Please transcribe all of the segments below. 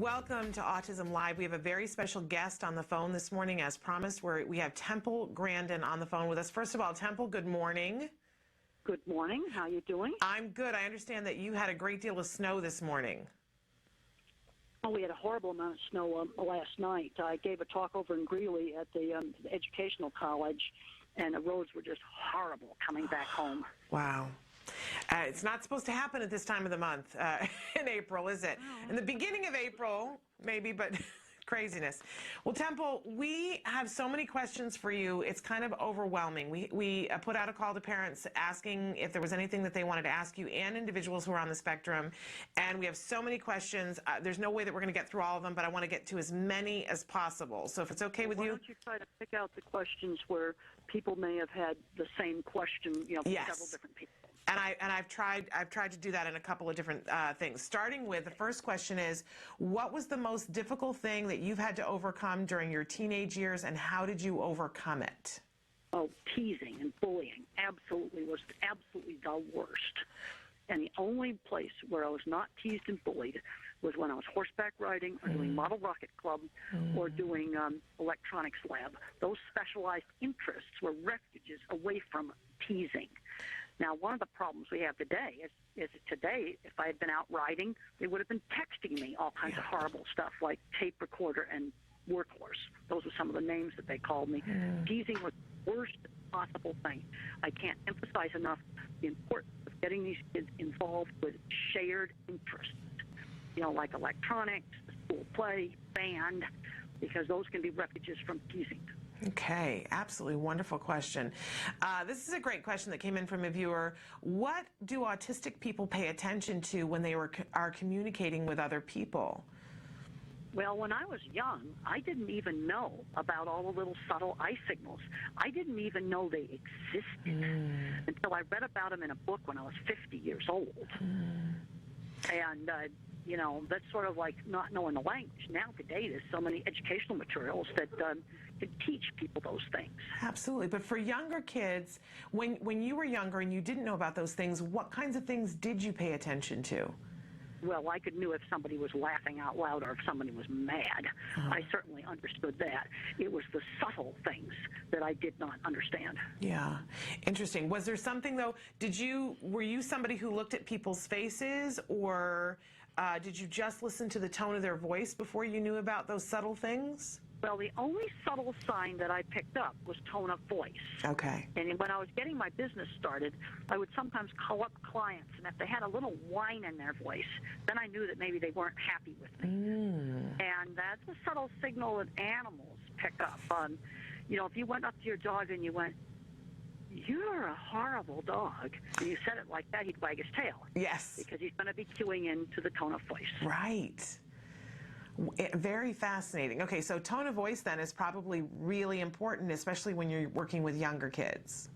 Welcome to Autism Live. We have a very special guest on the phone this morning, as promised. We have Temple Grandin on the phone with us. First of all, Temple, good morning. Good morning. How are you doing? I'm good. I understand that you had a great deal of snow this morning. Oh, we had a horrible amount of snow last night. I gave a talk over in Greeley at the educational college, and the roads were just horrible coming back home. Wow. It's not supposed to happen at this time of the month in April, is it? In the beginning of April, maybe, but craziness. Well, Temple, we have so many questions for you. It's kind of overwhelming. We put out a call to parents asking if there was anything that they wanted to ask you and individuals who are on the spectrum. And we have so many questions. There's no way that we're going to get through all of them, but I want to get to as many as possible. So if it's okay with you. Why don't you try to pick out the questions where people may have had the same question, from several different people. And I've tried to do that in a couple of different things. Starting with the first question is, what was the most difficult thing that you've had to overcome during your teenage years, and how did you overcome it? Oh, teasing and bullying was absolutely the worst. And the only place where I was not teased and bullied was when I was horseback riding or doing Model Rocket Club or doing electronics lab. Those specialized interests were refuges away from teasing. Now, one of the problems we have today is today, if I had been out riding, they would have been texting me all kinds of horrible stuff like tape recorder and workhorse. Those were some of the names that they called me. Teasing was the worst possible thing. I can't emphasize enough the importance of getting these kids involved with shared interests, like electronics, school play, band, because those can be refuges from teasing. Okay, absolutely wonderful question. This is a great question that came in from a viewer. What do autistic people pay attention to when they are communicating with other people? Well, when I was young, I didn't even know about all the little subtle eye signals. I didn't even know they existed until I read about them in a book when I was 50 years old. And that's sort of like not knowing the language. Now today there's so many educational materials that can teach people those things. Absolutely. But for younger kids, when you were younger and you didn't know about those things, what kinds of things did you pay attention to? Well, I could knew if somebody was laughing out loud or if somebody was mad. I certainly understood that. It was the subtle things that I did not understand. Yeah. Interesting. Was there something, though, were you somebody who looked at people's faces, or did you just listen to the tone of their voice before you knew about those subtle things? Well, the only subtle sign that I picked up was tone of voice. Okay. And when I was getting my business started, I would sometimes call up clients, and if they had a little whine in their voice, then I knew that maybe they weren't happy with me. And that's a subtle signal that animals pick up. If you went up to your dog and you went, "You're a horrible dog," and you said it like that, he'd wag his tail. Yes. Because he's going to be cueing into the tone of voice. Right. Very fascinating. Okay, so tone of voice then is probably really important, especially when you're working with younger kids.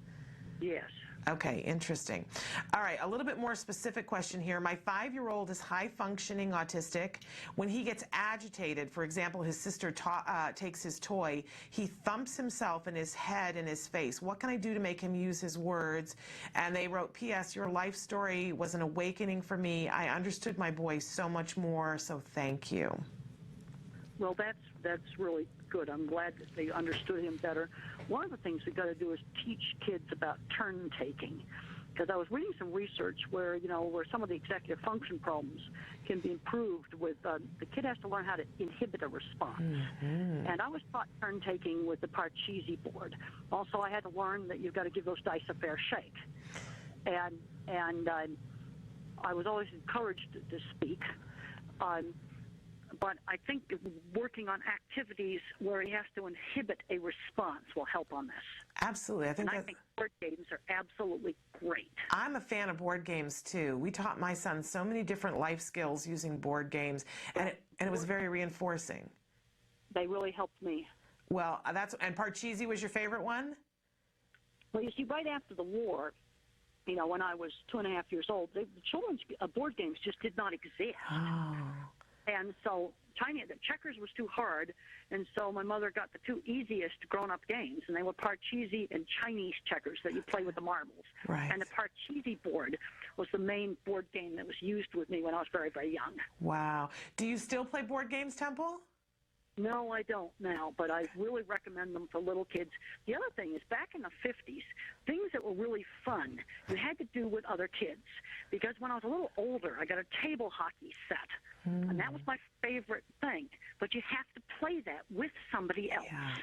Yes. Okay, interesting. All right, a little bit more specific question here. My 5-year-old is high-functioning autistic. When he gets agitated, for example, his sister takes his toy, he thumps himself in his head and his face. What can I do to make him use his words? And they wrote, "P.S. Your life story was an awakening for me. I understood my boy so much more, so thank you." Well, that's really good. I'm glad that they understood him better. One of the things we've got to do is teach kids about turn taking, because I was reading some research where some of the executive function problems can be improved with the kid has to learn how to inhibit a response. And I was taught turn taking with the Parcheesi board. Also, I had to learn that you've got to give those dice a fair shake. And I was always encouraged to speak. But I think working on activities where he has to inhibit a response will help on this. Absolutely. I think board games are absolutely great. I'm a fan of board games, too. We taught my son so many different life skills using board games, and it was very reinforcing. They really helped me. Well, and Parcheesi was your favorite one? Well, you see, right after the war, when I was 2.5 years old, the children's board games just did not exist. Oh. And so the checkers was too hard, and so my mother got the two easiest grown-up games, and they were Parcheesi and Chinese checkers that you play with the marbles. Right. And the Parcheesi board was the main board game that was used with me when I was very, very young. Wow. Do you still play board games, Temple? No, I don't now, but I really recommend them for little kids. The other thing is, back in the 50s, things that were really fun, you had to do with other kids. Because when I was a little older, I got a table hockey set, and that was my favorite thing. But you have to play that with somebody else. Yeah.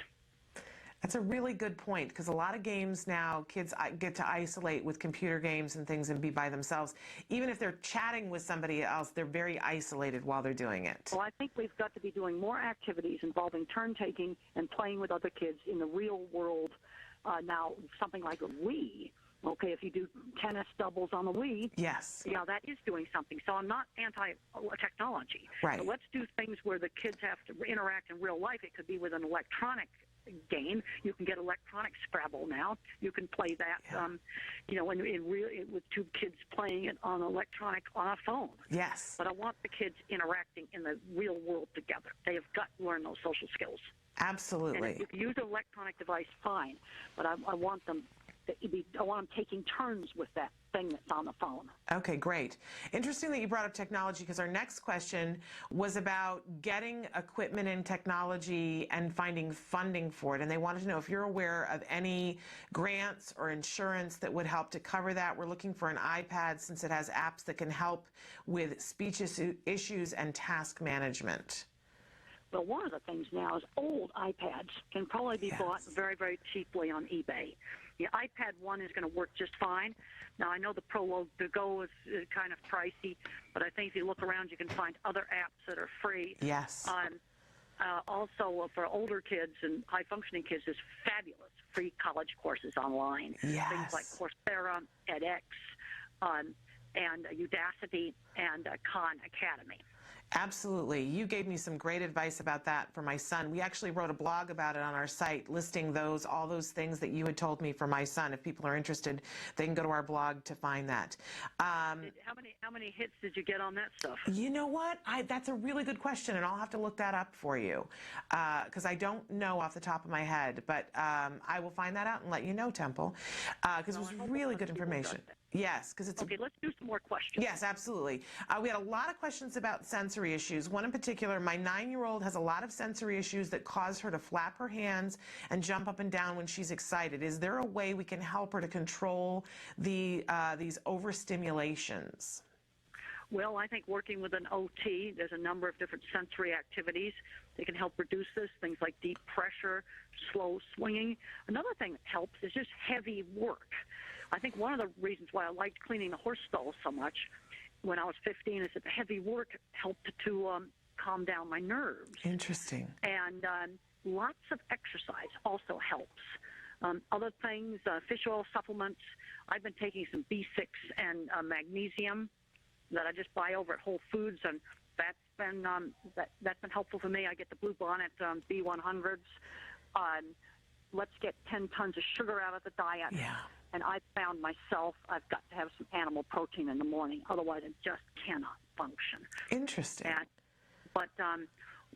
That's a really good point, because a lot of games now, kids get to isolate with computer games and things and be by themselves. Even if they're chatting with somebody else, they're very isolated while they're doing it. Well, I think we've got to be doing more activities involving turn-taking and playing with other kids in the real world. Now, something like a Wii. Okay, if you do tennis doubles on the Wii, yes, yeah, that is doing something. So I'm not anti-technology. Right. But let's do things where the kids have to interact in real life. It could be with an electronic game. You can get electronic Scrabble now. You can play that, yeah. With two kids playing it on a phone. Yes. But I want the kids interacting in the real world together. They have got to learn those social skills. Absolutely. And if you use an electronic device, fine. But I want them taking turns with that thing that's on the phone. Okay, great. Interesting that you brought up technology, because our next question was about getting equipment and technology and finding funding for it. And they wanted to know if you're aware of any grants or insurance that would help to cover that. We're looking for an iPad, since it has apps that can help with speech issues and task management. Well, one of the things now is old iPads can probably be bought very, very cheaply on eBay. The iPad 1 is going to work just fine. Now, I know the Pro to Go is kind of pricey, but I think if you look around, you can find other apps that are free. Yes. Also, for older kids and high-functioning kids, there's fabulous free college courses online. Yes. Things like Coursera, edX, and Udacity, and Khan Academy. Absolutely. You gave me some great advice about that for my son. We actually wrote a blog about it on our site, listing all those things that you had told me for my son. If people are interested, they can go to our blog to find that. How many hits did you get on that stuff? You know what? That's a really good question, and I'll have to look that up for you, because I don't know off the top of my head. But I will find that out and let you know, Temple, because it was really good information. Yes, because it's okay. Let's do some more questions. Yes, absolutely. We had a lot of questions about sensory issues. One in particular, my 9-year-old has a lot of sensory issues that cause her to flap her hands and jump up and down when she's excited. Is there a way we can help her to control these overstimulations? Well, I think working with an OT, there's a number of different sensory activities that can help reduce this, things like deep pressure, slow swinging. Another thing that helps is just heavy work. I think one of the reasons why I liked cleaning the horse stalls so much when I was 15 is that the heavy work helped to calm down my nerves. Interesting. And lots of exercise also helps. Other things, fish oil supplements. I've been taking some B6 and magnesium that I just buy over at Whole Foods, and that's been helpful for me. I get the Blue Bonnet B100s. Let's get 10 tons of sugar out of the diet. Yeah. And I found myself, I've got to have some animal protein in the morning. Otherwise, I just cannot function. Interesting. But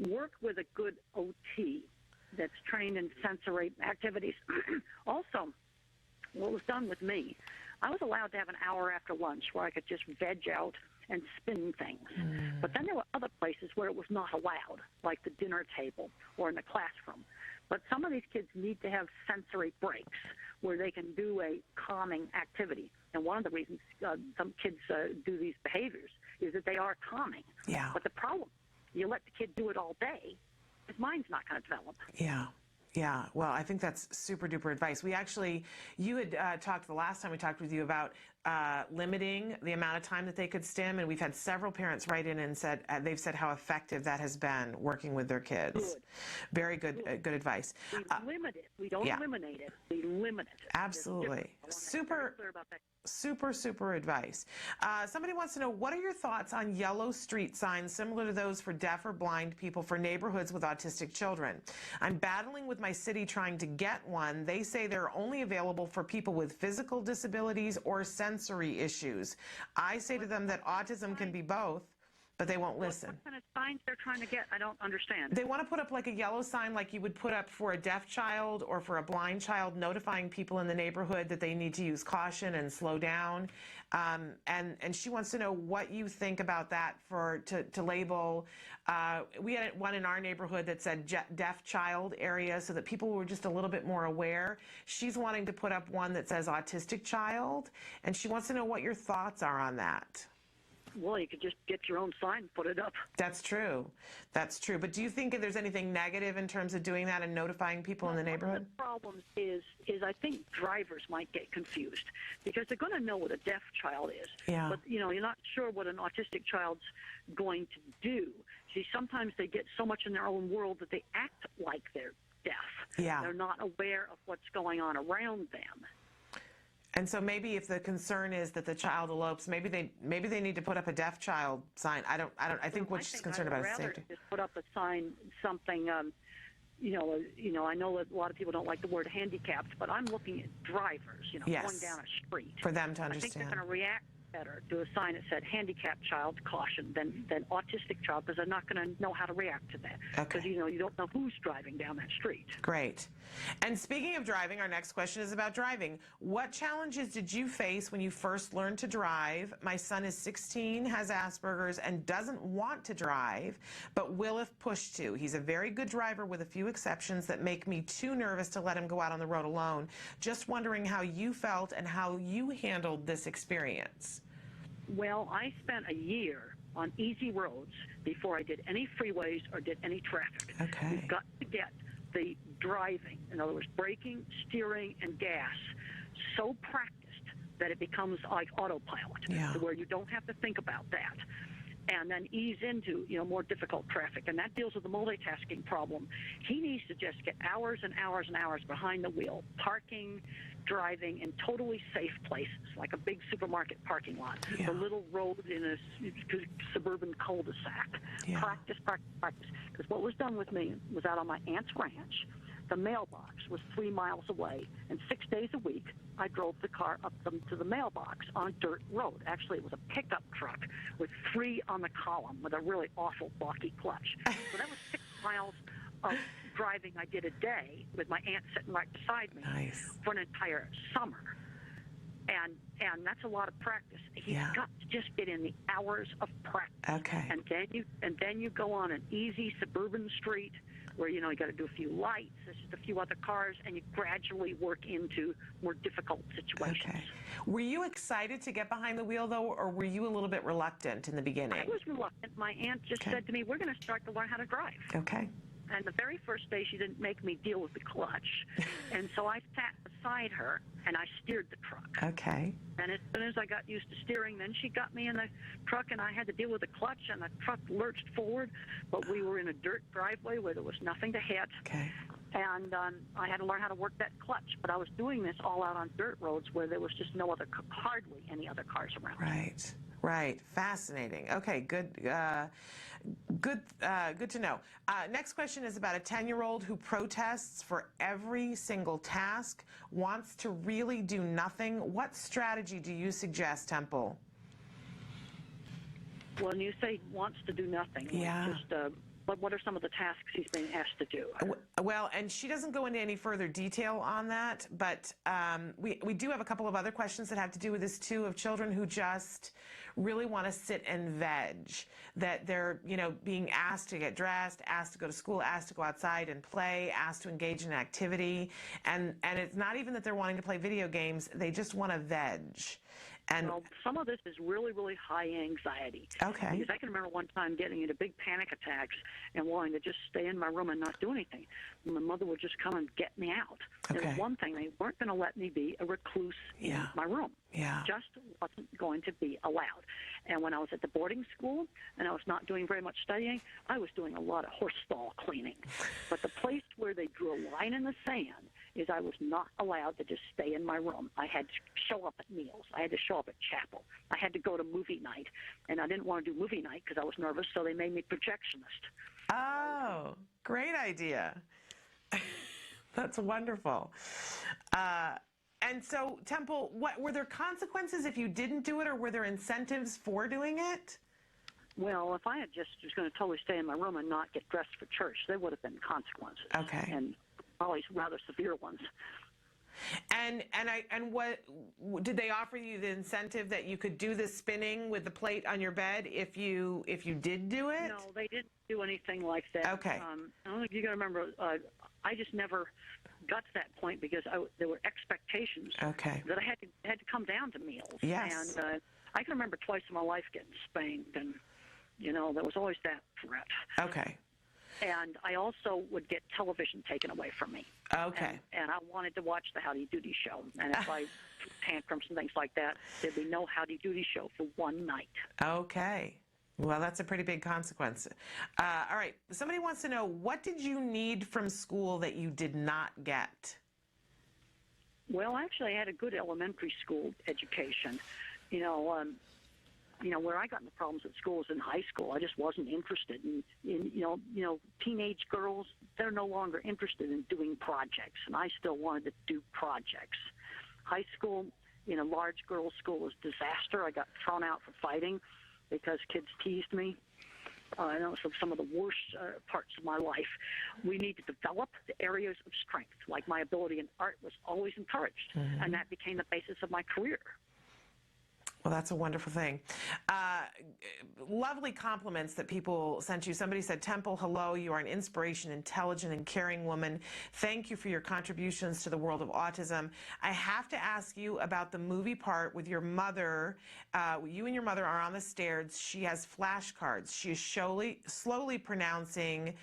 work with a good OT that's trained in sensory activities. Also, what was done with me, I was allowed to have an hour after lunch where I could just veg out and spin things. But then there were other places where it was not allowed, like the dinner table or in the classroom. But some of these kids need to have sensory breaks where they can do a calming activity. And one of the reasons some kids do these behaviors is that they are calming. Yeah. But the problem, you let the kid do it all day, his mind's not going to develop. Yeah. Yeah, well, I think that's super duper advice. You had talked the last time we talked with you about limiting the amount of time that they could stim, and we've had several parents write in and they've said how effective that has been working with their kids. Good. Very good, good advice. We limit it. We don't eliminate it. We limit it. Absolutely. Super advice. Somebody wants to know, what are your thoughts on yellow street signs similar to those for deaf or blind people for neighborhoods with autistic children? I'm battling with my city trying to get one. They say they're only available for people with physical disabilities or sensory issues. I say to them that autism can be both. but they won't listen. What kind of signs they're trying to get? I don't understand. They want to put up like a yellow sign like you would put up for a deaf child or for a blind child, notifying people in the neighborhood that they need to use caution and slow down. And she wants to know what you think about that to label. We had one in our neighborhood that said deaf child area so that people were just a little bit more aware. She's wanting to put up one that says autistic child, and she wants to know what your thoughts are on that. Well, you could just get your own sign and put it up. That's true. That's true. But do you think there's anything negative in terms of doing that and notifying people in the neighborhood? One of the problems is I think drivers might get confused because they're going to know what a deaf child is. Yeah. But, you're not sure what an autistic child's going to do. See, sometimes they get so much in their own world that they act like they're deaf. Yeah. They're not aware of what's going on around them. And so maybe if the concern is that the child elopes, maybe they need to put up a deaf child sign. I think what she's concerned about is safety. Just put up a sign, something. I know that a lot of people don't like the word handicapped, but I'm looking at drivers. Yes. Going down a street. For them to I understand. think they're going to react better to a sign that said handicapped child caution than autistic child, because they're not going to know how to react to that. Okay. Because you don't know who's driving down that street. Great. And speaking of driving, our next question is about driving. What challenges did you face when you first learned to drive? My son is 16, has Asperger's, and doesn't want to drive, but will if pushed to. He's a very good driver with a few exceptions that make me too nervous to let him go out on the road alone. Just wondering how you felt and how you handled this experience. Well, I spent a year on easy roads before I did any freeways or did any traffic. Okay. You've got to get the driving, in other words, braking, steering, and gas, so practiced that it becomes like autopilot, where you don't have to think about that. And then ease into, more difficult traffic. And that deals with the multitasking problem. He needs to just get hours and hours and hours behind the wheel, parking, driving in totally safe places, like a big supermarket parking lot, the little road in a suburban cul-de-sac. Yeah. Practice, practice, practice. Because what was done with me was out on my aunt's ranch. The mailbox was 3 miles away, and 6 days a week, I drove the car up to the mailbox on a dirt road. Actually, it was a pickup truck with 3 on the column with a really awful balky clutch. So that was 6 miles of driving I did a day with my aunt sitting right beside me for an entire summer. And that's a lot of practice. He's got to just get in the hours of practice. Okay. And then you go on an easy suburban street where you got to do a few lights, there's just a few other cars, and you gradually work into more difficult situations. Okay. Were you excited to get behind the wheel, though, or were you a little bit reluctant in the beginning? I was reluctant. My aunt just said to me, we're going to start to learn how to drive. Okay. And the very first day, she didn't make me deal with the clutch. And so I sat beside her, and I steered the truck. Okay. And as soon as I got used to steering, then she got me in the truck, and I had to deal with the clutch, and the truck lurched forward. But we were in a dirt driveway where there was nothing to hit. Okay. And I had to learn how to work that clutch. But I was doing this all out on dirt roads where there was just hardly any other cars around. Right. Right. Fascinating. Okay. Good. Good to know. Next question is about a 10-year-old who protests for every single task, wants to really do nothing. What strategy do you suggest, Temple? When you say wants to do nothing, what are some of the tasks he's being asked to do? Well, and she doesn't go into any further detail on that, but we do have a couple of other questions that have to do with this too, of children who just really want to sit and veg, that they're being asked to get dressed, asked to go to school, asked to go outside and play, asked to engage in activity, and it's not even that they're wanting to play video games, they just want to veg. And well, some of this is really, really high anxiety. Okay. Because I can remember one time getting into big panic attacks and wanting to just stay in my room and not do anything. And my mother would just come and get me out. Okay. There was one thing, they weren't going to let me be a recluse in my room. Yeah. Just wasn't going to be allowed. And when I was at the boarding school and I was not doing very much studying, I was doing a lot of horse stall cleaning. But the place where they drew a line in the sand is I was not allowed to just stay in my room. I had to show up at meals. I had to show up at chapel. I had to go to movie night. And I didn't want to do movie night because I was nervous, so they made me projectionist. Oh, great idea. That's wonderful. And so, Temple, what were there consequences if you didn't do it, or were there incentives for doing it? Well, if I had just was going to totally stay in my room and not get dressed for church, there would have been consequences. Okay. And always rather severe ones. And what did they offer you the incentive that you could do the spinning with the plate on your bed if you did do it? No, they didn't do anything like that. Okay. I don't think you got to remember. I just never got to that point because there were expectations Okay. that I had to come down to meals. Yes. And I can remember twice in my life getting spanked, and there was always that threat. Okay. And I also would get television taken away from me. Okay. And I wanted to watch the Howdy Doody show. And if I threw tantrums and things like that, there'd be no Howdy Doody show for one night. Okay. Well, that's a pretty big consequence. All right. Somebody wants to know, what did you need from school that you did not get? Well, actually, I had a good elementary school education. Where I got into problems at school was in high school. I just wasn't interested in teenage girls. They're no longer interested in doing projects, and I still wanted to do projects. High school, in a large girls' school, was disaster. I got thrown out for fighting because kids teased me. I know some of the worst parts of my life. We need to develop the areas of strength. Like my ability in art was always encouraged, and that became the basis of my career. Well, that's a wonderful thing. Lovely compliments that people sent you. Somebody said, Temple, hello, you are an inspiration, intelligent, and caring woman. Thank you for your contributions to the world of autism. I have to ask you about the movie part with your mother. You and your mother are on the stairs. She has flashcards. She is slowly pronouncing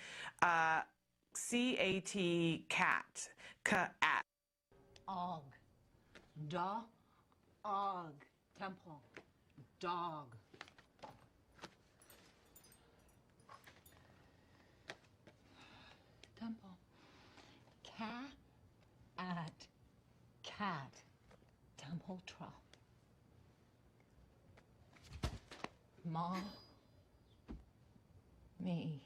C-A-T, cat. K-at. Og. Da. Og. Temple. Dog. Temple. Cat. At. Cat. Temple. Trough. Ma. Me.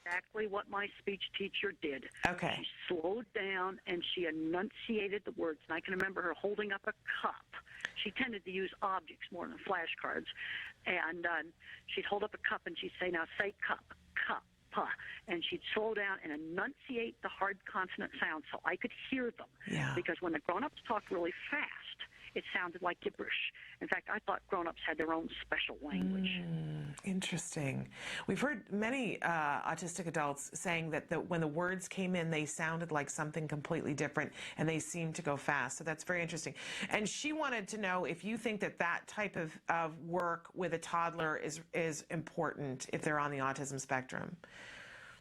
Exactly what my speech teacher did. Okay. She slowed down and she enunciated the words. And I can remember her holding up a cup. She tended to use objects more than flashcards. And she'd hold up a cup and she'd say, now say cup, cup, pa. And she'd slow down and enunciate the hard consonant sounds so I could hear them. Yeah. Because when the grown-ups talked really fast, it sounded like gibberish. In fact, I thought grown-ups had their own special language. Interesting. We've heard many autistic adults saying that when the words came in, they sounded like something completely different, and they seemed to go fast. So that's very interesting. And she wanted to know if you think that type of work with a toddler is important if they're on the autism spectrum.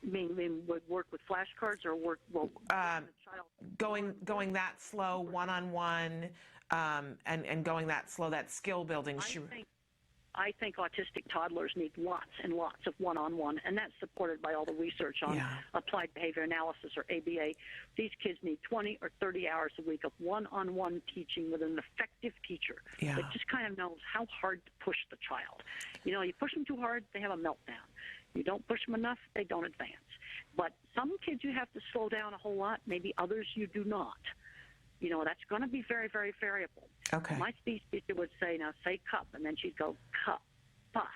You mean would work with flashcards or work with the child? Going that slow, one-on-one, and going that slow, that skill building. I think autistic toddlers need lots and lots of one-on-one, and that's supported by all the research on applied behavior analysis, or ABA. These kids need 20 or 30 hours a week of one-on-one teaching with an effective teacher that just kind of knows how hard to push the child. You push them too hard, they have a meltdown. You don't push them enough, they don't advance. But some kids you have to slow down a whole lot, maybe others you do not. That's going to be very, very variable. Okay. My speech teacher would say, now say cup, and then she'd go cup, pa.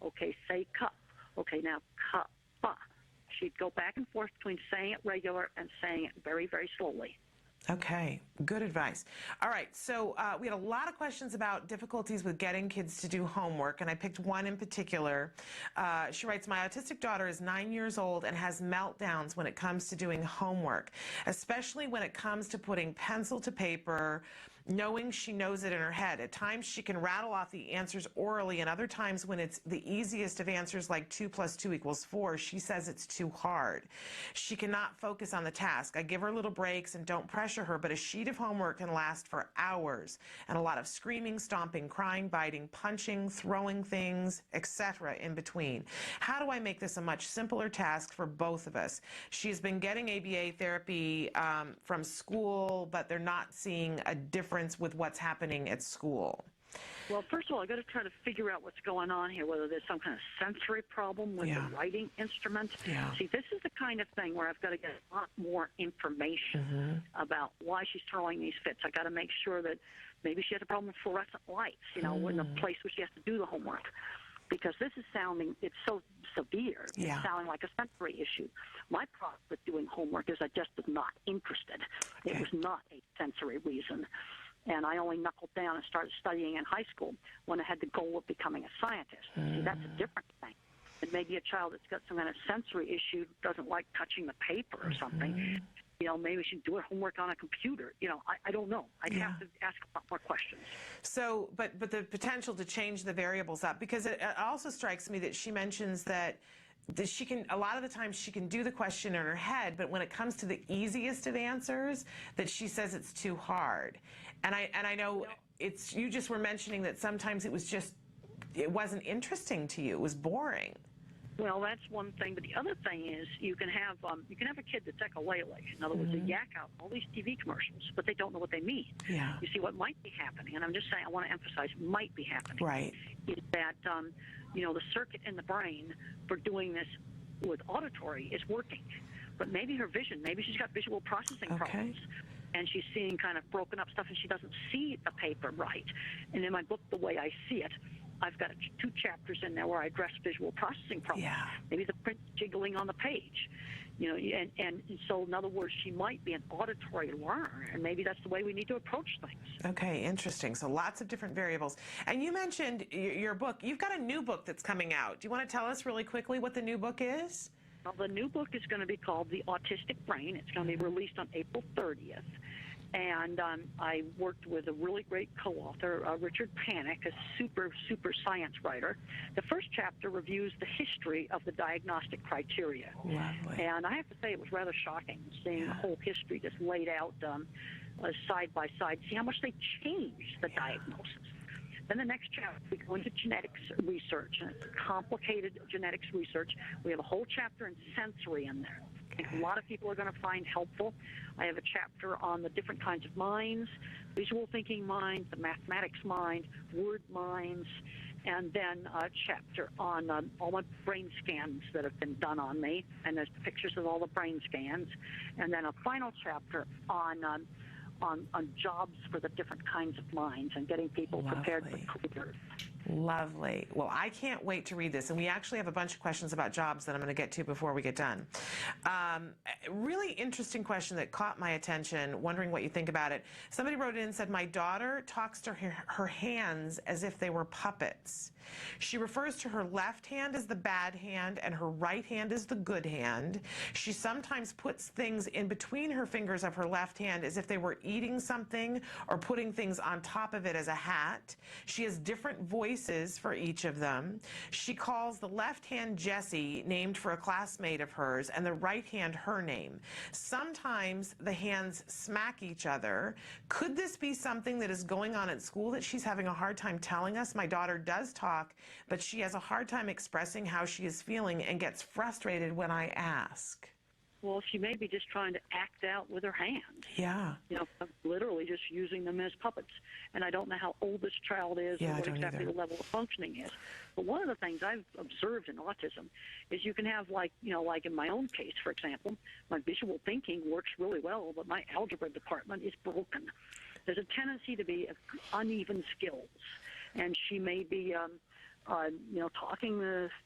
Okay, say cup. Okay, now cup, pa. She'd go back and forth between saying it regular and saying it very, very slowly. Okay, good advice. All right, so we had a lot of questions about difficulties with getting kids to do homework, and I picked one in particular. She writes, my autistic daughter is 9 years old and has meltdowns when it comes to doing homework, especially when it comes to putting pencil to paper, knowing she knows it in her head. At times she can rattle off the answers orally, and other times when it's the easiest of answers like 2 + 2 = 4, she says it's too hard. She cannot focus on the task. I give her little breaks and don't pressure her, but a sheet of homework can last for hours, and a lot of screaming, stomping, crying, biting, punching, throwing things, etc. in between. How do I make this a much simpler task for both of us? She's been getting ABA therapy from school, but they're not seeing a difference with what's happening at school. Well, first of all, I've got to try to figure out what's going on here, whether there's some kind of sensory problem with the writing instrument. See, this is the kind of thing where I've got to get a lot more information about why she's throwing these fits. I've got to make sure that maybe she has a problem with fluorescent lights, in the place where she has to do the homework. because this is sounding, it's so severe. Yeah. It's sounding like a sensory issue. My problem with doing homework is I just was not interested. Okay. It was not a sensory reason. And I only knuckled down and started studying in high school when I had the goal of becoming a scientist. See, that's a different thing. And maybe a child that's got some kind of sensory issue doesn't like touching the paper or something. You know, maybe she should do her homework on a computer. You know, I don't know. I'd have to ask a lot more questions. So, but the potential to change the variables up, because it also strikes me that she mentions that she can, a lot of the times she can do the question in her head, but when it comes to the easiest of answers, that she says it's too hard. And I know it's, you just were mentioning that sometimes it was just, it wasn't interesting to you. It was boring. Well, that's one thing, but the other thing is you can have a kid that's echolele. In other words, they yak out all these TV commercials, but they don't know what they mean. Yeah. You see, what might be happening, and I'm just saying, I want to emphasize, might be happening, Right. is that you know, the circuit in the brain for doing this with auditory is working, but maybe her vision, maybe she's got visual processing problems. And she's seeing kind of broken up stuff, and she doesn't see the paper right. And in my book, The Way I See It, I've got 2 chapters in there where I address visual processing problems. Yeah. Maybe the print jiggling on the page, you know, and so in other words, she might be an auditory learner, and maybe that's the way we need to approach things. Okay, interesting. So lots of different variables. And you mentioned your book. You've got a new book that's coming out. Do you want to tell us really quickly what the new book is? Well, the new book is going to be called The Autistic Brain. It's going to be released on April 30th. And I worked with a really great co-author, Richard Panik, a super science writer. The first chapter reviews the history of the diagnostic criteria. Lovely. And I have to say it was rather shocking seeing the whole history just laid out side by side, see how much they changed the diagnosis. Then the next chapter, we go into genetics research, and it's complicated genetics research. We have a whole chapter in sensory in there. I think a lot of people are going to find helpful. I have a chapter on the different kinds of minds, visual thinking mind, the mathematics mind, word minds, and then a chapter on all my brain scans that have been done on me, and there's pictures of all the brain scans, and then a final chapter on jobs for the different kinds of minds and getting people prepared for careers. Lovely. Well, I can't wait to read this. And we actually have a bunch of questions about jobs that I'm going to get to before we get done. Really interesting question that caught my attention, wondering what you think about it. Somebody wrote in and said, my daughter talks to her hands as if they were puppets. She refers to her left hand as the bad hand and her right hand as the good hand. She sometimes puts things in between her fingers of her left hand as if they were eating something or putting things on top of it as a hat. She has different voices for each of them. She calls the left hand Jessie, named for a classmate of hers, and the right hand her name. Sometimes the hands smack each other. Could this be something that is going on at school that she's having a hard time telling us? My daughter does talk, but she has a hard time expressing how she is feeling and gets frustrated when I ask. Well, she may be just trying to act out with her hands. Yeah. You know, literally just using them as puppets. And I don't know how old this child is or what exactly the level of functioning is. But one of the things I've observed in autism is you can have, like, you know, like in my own case, for example, my visual thinking works really well, but my algebra department is broken. There's a tendency to be uneven skills. And she may be, you know, talking,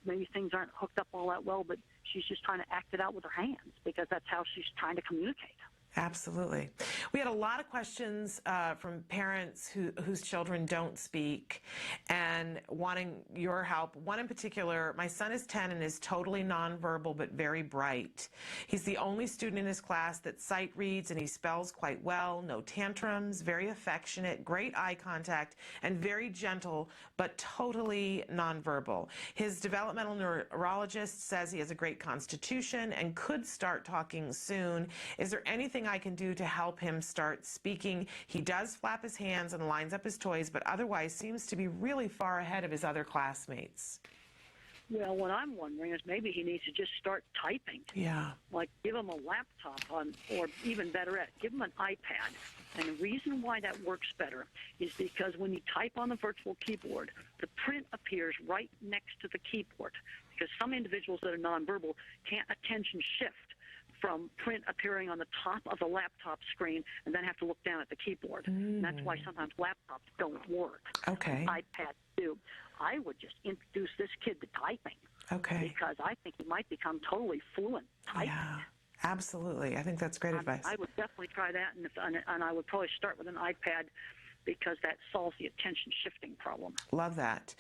maybe things aren't hooked up all that well, but she's just trying to act it out with her hands because that's how she's trying to communicate. Absolutely. We had a lot of questions from parents whose children don't speak and wanting your help. One in particular, my son is 10 and is totally nonverbal but very bright. He's the only student in his class that sight reads, and he spells quite well, no tantrums, very affectionate, great eye contact, and very gentle but totally nonverbal. His developmental neurologist says he has a great constitution and could start talking soon. Is there anything I can do to help him start speaking? He does flap his hands and lines up his toys, but otherwise seems to be really far ahead of his other classmates. Well, what I'm wondering is maybe he needs to just start typing. Yeah. Like give him a laptop or even better yet, give him an iPad. And the reason why that works better is because when you type on the virtual keyboard, the print appears right next to the keyboard. Because some individuals that are nonverbal can't attention shift from print appearing on the top of the laptop screen and then have to look down at the keyboard. And that's why sometimes laptops don't work. Okay. iPads do. do, I would just introduce this kid to typing. Okay. Because I think he might become totally fluent typing. Yeah, absolutely. I think that's great advice. I would definitely try that, and I would probably start with an iPad because that solves the attention shifting problem. Love that.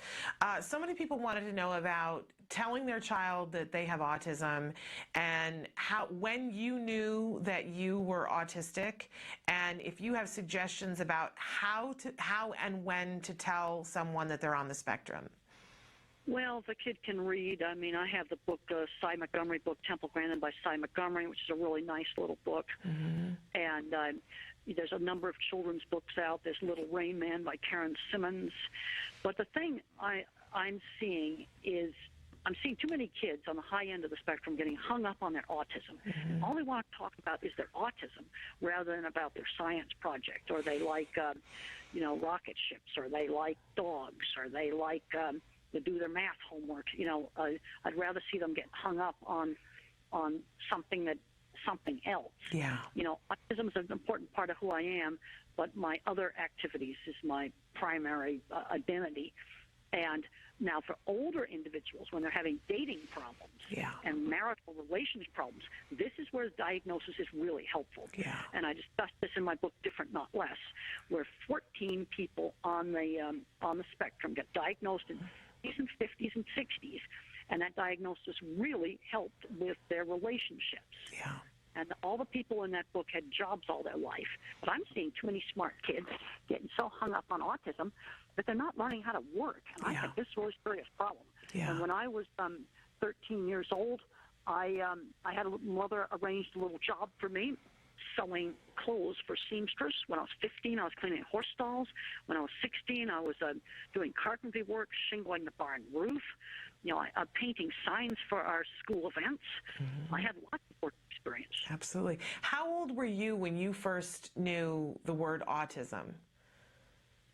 So many people wanted to know about telling their child that they have autism and when you knew that you were autistic, and if you have suggestions about how and when to tell someone that they're on the spectrum. Well, the kid can read. I mean, I have the book, Cy Montgomery book, Temple Grandin by Cy Montgomery, which is a really nice little book. And there's a number of children's books out. There's Little Rain Man by Karen Simmons. But the thing I'm seeing is I'm seeing too many kids on the high end of the spectrum getting hung up on their autism. All they want to talk about is their autism rather than about their science project, or they like, rocket ships, or they like dogs, or they like to do their math homework. I'd rather see them get hung up on something else. Yeah. Autism is an important part of who I am, but my other activities is my primary identity. And now for older individuals, when they're having dating problems and marital relations problems, this is where diagnosis is really helpful. Yeah. And I discussed this in my book, Different Not Less, where 14 people on the spectrum get diagnosed in and 50s and 60s, and that diagnosis really helped with their relationships. Yeah. And all the people in that book had jobs all their life. But I'm seeing too many smart kids getting so hung up on autism that they're not learning how to work. And I think this is a really serious problem. Yeah. And when I was 13 years old, I had a mother arranged a little job for me, selling clothes for seamstress. When I was 15, I was cleaning horse stalls. When I was 16, I was doing carpentry work, shingling the barn roof, painting signs for our school events. I had lots of work experience. Absolutely. How old were you when you first knew the word autism?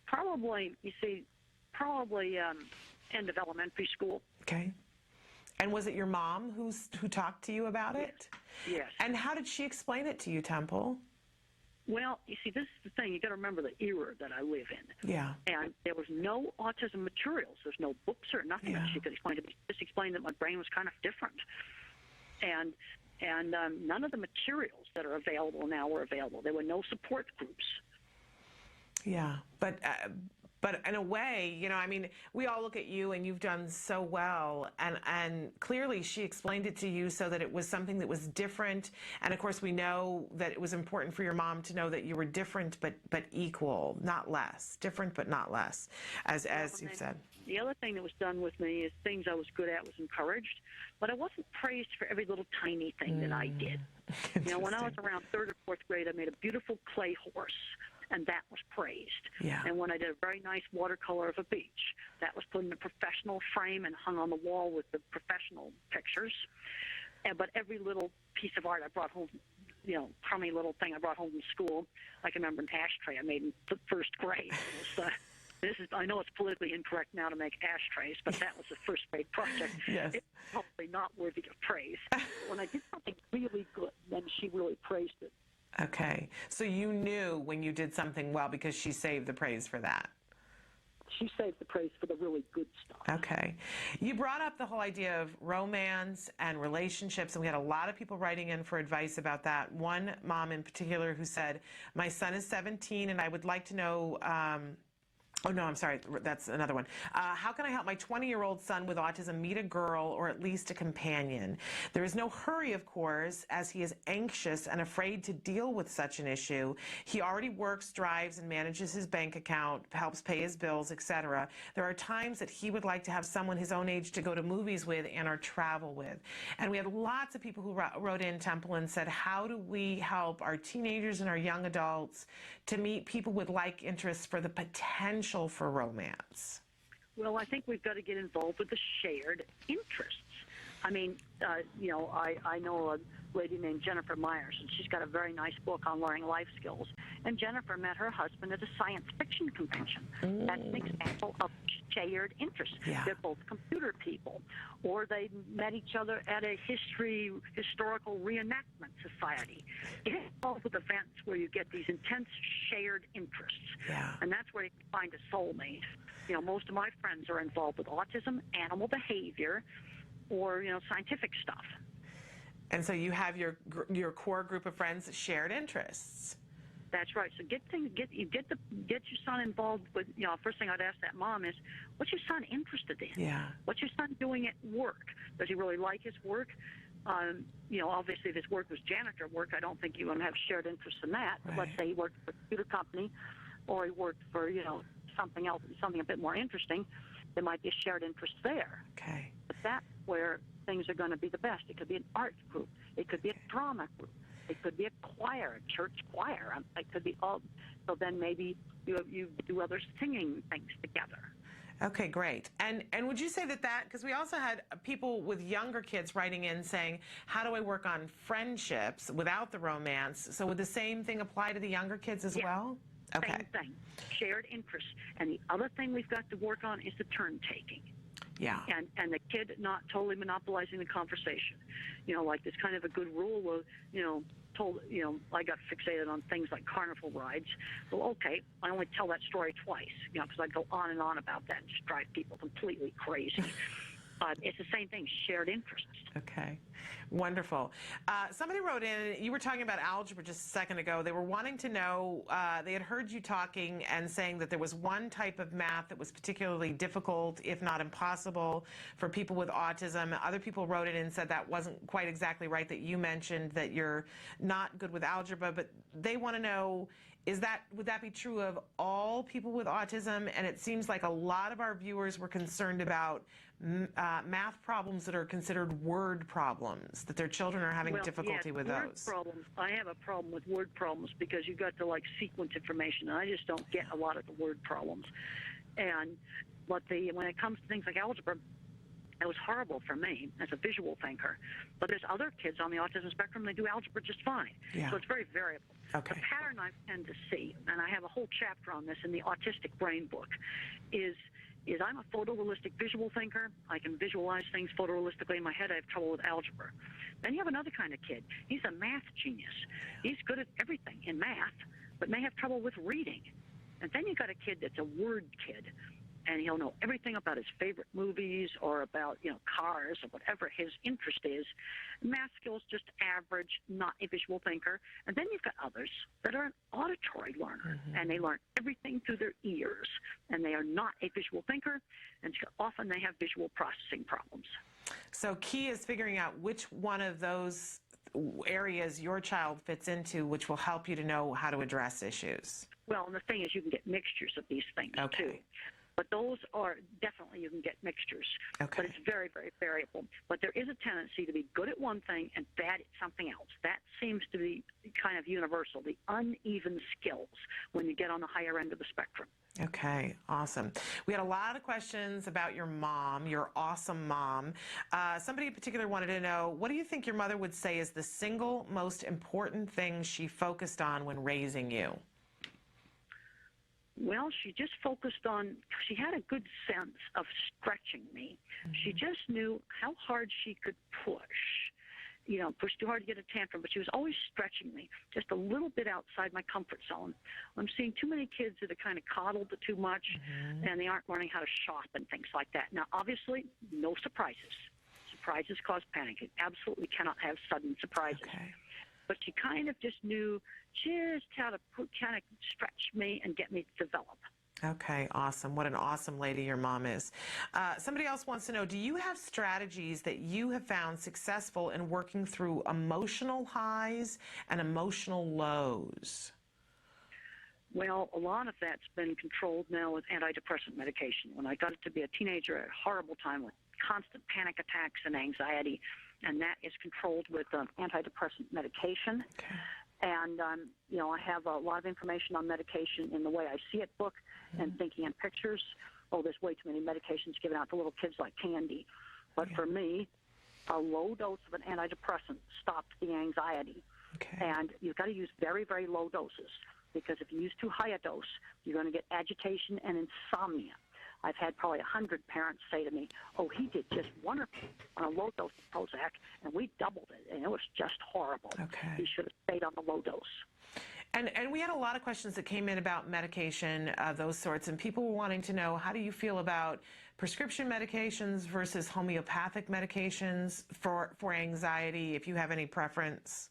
Probably end of elementary school. Okay. And was it your mom who talked to you about it? Yes. And how did she explain it to you, Temple? Well, you see, this is the thing. You got to remember the era that I live in. Yeah. And there was no autism materials. There's no books or nothing that she could explain to me. Just explained that my brain was kind of different. And none of the materials that are available now were available. There were no support groups. Yeah, but in a way, we all look at you and you've done so well, and clearly she explained it to you so that it was something that was different. And of course, we know that it was important for your mom to know that you were different but equal, not less. Different but not less, as you've said. The other thing that was done with me is things I was good at was encouraged, but I wasn't praised for every little tiny thing that I did. When I was around 3rd or 4th grade, I made a beautiful clay horse, and that was praised. Yeah. And when I did a very nice watercolor of a beach, that was put in a professional frame and hung on the wall with the professional pictures. But every little piece of art I brought home, crummy little thing I brought home from school, I can remember an ashtray I made in 1st grade. I know it's politically incorrect now to make ashtrays, but that was a 1st grade project. Yes. It's probably not worthy of praise. But when I did something really good, then she really praised it. Okay. So you knew when you did something well because she saved the praise for that. She saved the praise for the really good stuff. Okay. You brought up the whole idea of romance and relationships, and we had a lot of people writing in for advice about that. One mom in particular who said, my son is 17 and I would like to know... Oh, no, I'm sorry. That's another one. How can I help my 20-year-old son with autism meet a girl or at least a companion? There is no hurry, of course, as he is anxious and afraid to deal with such an issue. He already works, drives, and manages his bank account, helps pay his bills, etc. There are times that he would like to have someone his own age to go to movies with and or travel with. And we had lots of people who wrote in, Temple, and said, how do we help our teenagers and our young adults to meet people with like interests for the potential for romance? Well, I think we've got to get involved with the shared interests. I mean, I know a lady named Jennifer Myers, and she's got a very nice book on learning life skills. And Jennifer met her husband at a science fiction convention. That's an example of shared interest. Yeah. They're both computer people. Or they met each other at a historical reenactment society. It involves with events where you get these intense shared interests. Yeah. And that's where you can find a soulmate. Most of my friends are involved with autism, animal behavior, or scientific stuff. And so you have your core group of friends that shared interests. That's right. So get your son involved with. First thing I'd ask that mom is, what's your son interested in? Yeah. What's your son doing at work? Does he really like his work? Obviously, if his work was janitor work, I don't think you would have shared interest in that. Right. But let's say he worked for a computer company, or he worked for something else, something a bit more interesting. There might be a shared interest there. Okay. But that's where things are going to be the best. It could be an art group. It could be a drama group. It could be a choir, a church choir. It could be all. So then maybe you do other singing things together. Okay, great. And would you say that because we also had people with younger kids writing in saying, how do I work on friendships without the romance? So would the same thing apply to the younger kids as well? Okay. Same thing. Shared interests. And the other thing we've got to work on is the turn taking. Yeah. And the kid not totally monopolizing the conversation. Like there's kind of a good rule of, I got fixated on things like carnival rides. Well, okay, I only tell that story twice, because I go on and on about that and just drive people completely crazy. It's the same thing, shared interests. Okay, wonderful. Somebody wrote in, you were talking about algebra just a second ago. They were wanting to know, they had heard you talking and saying that there was one type of math that was particularly difficult, if not impossible, for people with autism. Other people wrote in and said that wasn't quite exactly right, that you mentioned that you're not good with algebra, but they want to know, would that be true of all people with autism? And it seems like a lot of our viewers were concerned about math problems that are considered word problems, that their children are having difficulty with word those. Problems. I have a problem with word problems because you've got to sequence information, and I just don't get a lot of the word problems. And when it comes to things like algebra, it was horrible for me as a visual thinker. But there's other kids on the autism spectrum, they do algebra just fine. Yeah. So it's very variable. Okay. The pattern I tend to see, and I have a whole chapter on this in the Autistic Brain book, is I'm a photorealistic visual thinker. I can visualize things photorealistically in my head. I have trouble with algebra. Then you have another kind of kid. He's a math genius. He's good at everything in math, but may have trouble with reading. And then you got a kid that's a word kid, and he'll know everything about his favorite movies or about, cars or whatever his interest is. Math skills, just average, not a visual thinker. And then you've got others that are an auditory learner, and they learn everything through their ears, and they are not a visual thinker, and often they have visual processing problems. So key is figuring out which one of those areas your child fits into, which will help you to know how to address issues. Well, and the thing is, you can get mixtures of these things, too. But those are definitely, you can get mixtures. Okay. But it's very, very variable. But there is a tendency to be good at one thing and bad at something else. That seems to be kind of universal, the uneven skills when you get on the higher end of the spectrum. Okay, awesome. We had a lot of questions about your mom, your awesome mom. Somebody in particular wanted to know, what do you think your mother would say is the single most important thing she focused on when raising you? Well, she just focused on, she had a good sense of stretching me. She just knew how hard she could push. Push too hard to get a tantrum, but she was always stretching me just a little bit outside my comfort zone. I'm seeing too many kids that are kind of coddled too much, and they aren't learning how to shop and things like that. Now, obviously, no surprises. Surprises cause panic. It absolutely cannot have sudden surprises. Okay. But she kind of just knew just how to kind of stretch me and get me to develop. Okay, awesome. What an awesome lady your mom is. Somebody else wants to know, do you have strategies that you have found successful in working through emotional highs and emotional lows? Well, a lot of that's been controlled now with antidepressant medication. When I got to be a teenager, I had a horrible time with constant panic attacks and anxiety, and that is controlled with antidepressant medication. Okay. And, I have a lot of information on medication in the Way I See It book and Thinking in Pictures. Oh, there's way too many medications given out to little kids like candy. But for me, A low dose of an antidepressant stops the anxiety. Okay. And you've got to use very, very low doses, because if you use too high a dose, you're going to get agitation and insomnia. I've had probably 100 parents say to me, oh, he did just wonderful on a low dose of Prozac, and we doubled it, and it was just horrible. Okay. He should have stayed on the low dose. And we had a lot of questions that came in about medication, those sorts, and people were wanting to know, how do you feel about prescription medications versus homeopathic medications for anxiety, if you have any preference?